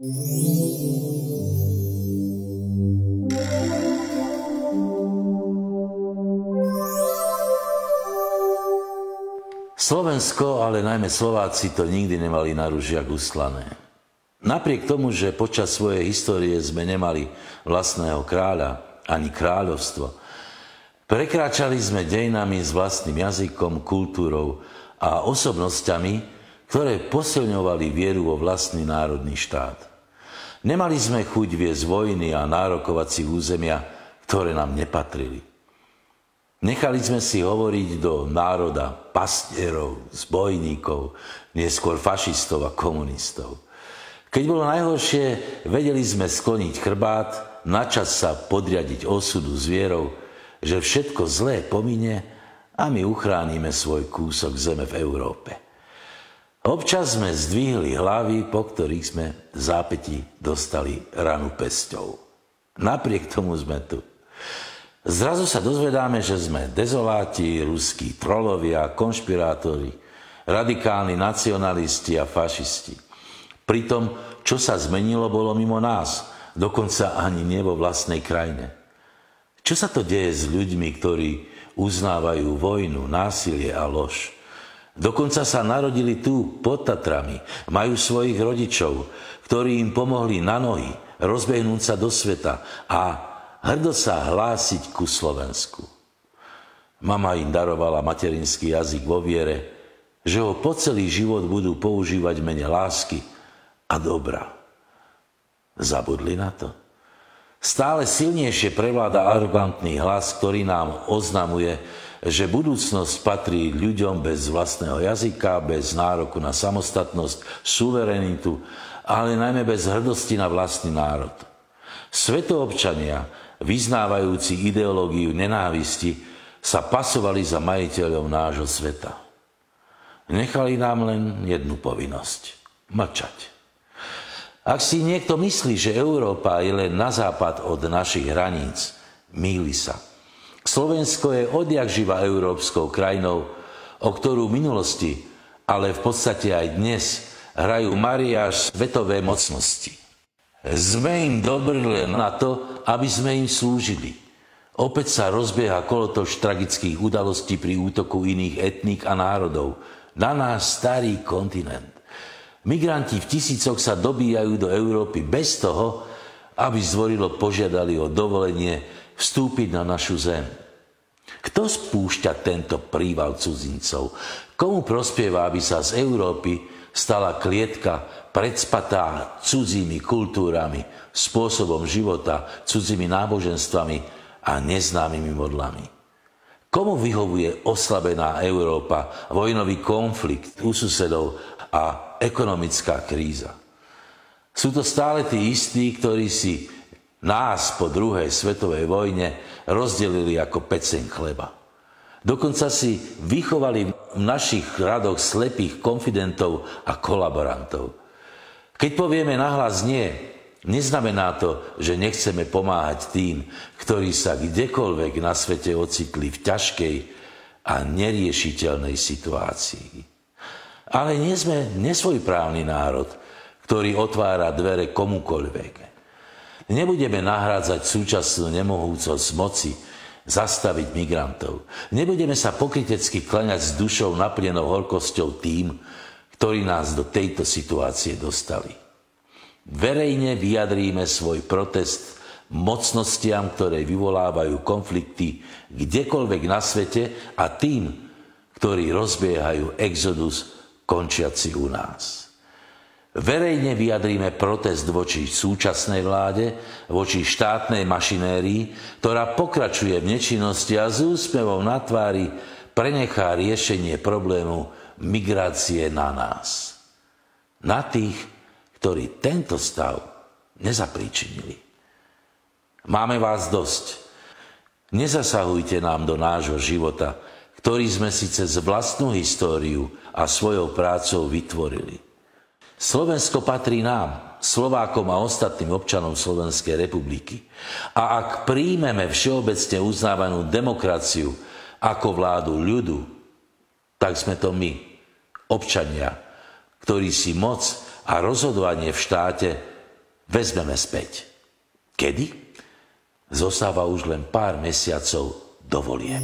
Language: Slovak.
Slovensko, ale najmä Slováci to nikdy nemali na ružiach ustlané. Napriek tomu, že počas svojej histórie sme nemali vlastného kráľa ani kráľovstvo, prekráčali sme dejinami s vlastným jazykom, kultúrou a osobnosťami, ktoré posilňovali vieru vo vlastný národný štát. Nemali sme chuť viesť vojny a nárokovať si územia, ktoré nám nepatrili. Nechali sme si hovoriť do národa pastierov, zbojníkov, neskôr fašistov a komunistov. Keď bolo najhoršie, vedeli sme skloniť chrbát, načas sa podriadiť osudu s vierou, že všetko zlé pomine a my uchránime svoj kúsok zeme v Európe. Občas sme zdvihli hlavy, po ktorých sme v zápäti dostali ranu pesťou. Napriek tomu sme tu. Zrazu sa dozvedáme, že sme dezoláti, ruskí trolovia, konšpirátori, radikálni nacionalisti a fašisti. Pritom, čo sa zmenilo, bolo mimo nás, dokonca ani nie vo vlastnej krajine. Čo sa to deje s ľuďmi, ktorí uznávajú vojnu, násilie a lož? Dokonca sa narodili tu, pod Tatrami, majú svojich rodičov, ktorí im pomohli na nohy, rozbehnúť sa do sveta a hrdo sa hlásiť ku Slovensku. Mama im darovala materinský jazyk vo viere, že ho po celý život budú používať v mene lásky a dobra. Zabudli na to? Stále silnejšie prevláda arogantný hlas, ktorý nám oznamuje, že budúcnosť patrí ľuďom bez vlastného jazyka, bez nároku na samostatnosť, suverenitu, ale najmä bez hrdosti na vlastný národ. Svetoobčania, vyznávajúci ideológiu nenávisti, sa pasovali za majiteľov nášho sveta. Nechali nám len jednu povinnosť – mlčať. Ak si niekto myslí, že Európa je len na západ od našich hraníc, mýli sa. Slovensko je odjakživa európskou krajinou, o ktorú v minulosti, ale v podstate aj dnes, hrajú mariáž svetové mocnosti. Sme im dobrí len na to, aby sme im slúžili. Opäť sa rozbieha kolotoč tragických udalostí pri útoku iných etník a národov na náš starý kontinent. Migranti v tisícoch sa dobíjajú do Európy bez toho, aby zdvorilo požiadali o dovolenie vstúpiť na našu zem. Kto spúšťa tento príval cudzincov? Komu prospieva, aby sa z Európy stala klietka predspatá cudzími kultúrami, spôsobom života, cudzími náboženstvami a neznámymi modlami? Komu vyhovuje oslabená Európa, vojnový konflikt u susedov a ekonomická kríza? Sú to stále tí istí, ktorí si nás po druhej svetovej vojne rozdelili ako peceň chleba. Dokonca si vychovali v našich radoch slepých konfidentov a kolaborantov. Keď povieme nahlas nie, neznamená to, že nechceme pomáhať tým, ktorí sa kdekoľvek na svete ocitli v ťažkej a neriešiteľnej situácii. Ale nie sme nesvojprávny národ, ktorý otvára dvere komukoľvek. Nebudeme nahrádzať súčasnú nemohúcosť moci zastaviť migrantov. Nebudeme sa pokrytecky klaňať s dušou naplnenou horkosťou tým, ktorí nás do tejto situácie dostali. Verejne vyjadríme svoj protest mocnostiam, ktoré vyvolávajú konflikty kdekoľvek na svete a tým, ktorí rozbiehajú exodus končiaci u nás. Verejne vyjadríme protest voči súčasnej vláde, voči štátnej mašinérii, ktorá pokračuje v nečinnosti a s úsmevom na tvári prenechá riešenie problému migrácie na nás. Na tých, ktorí tento stav nezapríčinili. Máme vás dosť. Nezasahujte nám do nášho života, ktorý sme si cez vlastnú históriu a svojou prácou vytvorili. Slovensko patrí nám, Slovákom a ostatným občanom Slovenskej republiky. A ak príjmeme všeobecne uznávanú demokraciu ako vládu ľudu, tak sme to my, občania, ktorí si moc a rozhodovanie v štáte vezmeme späť. Kedy? Zostáva už len pár mesiacov do volieb.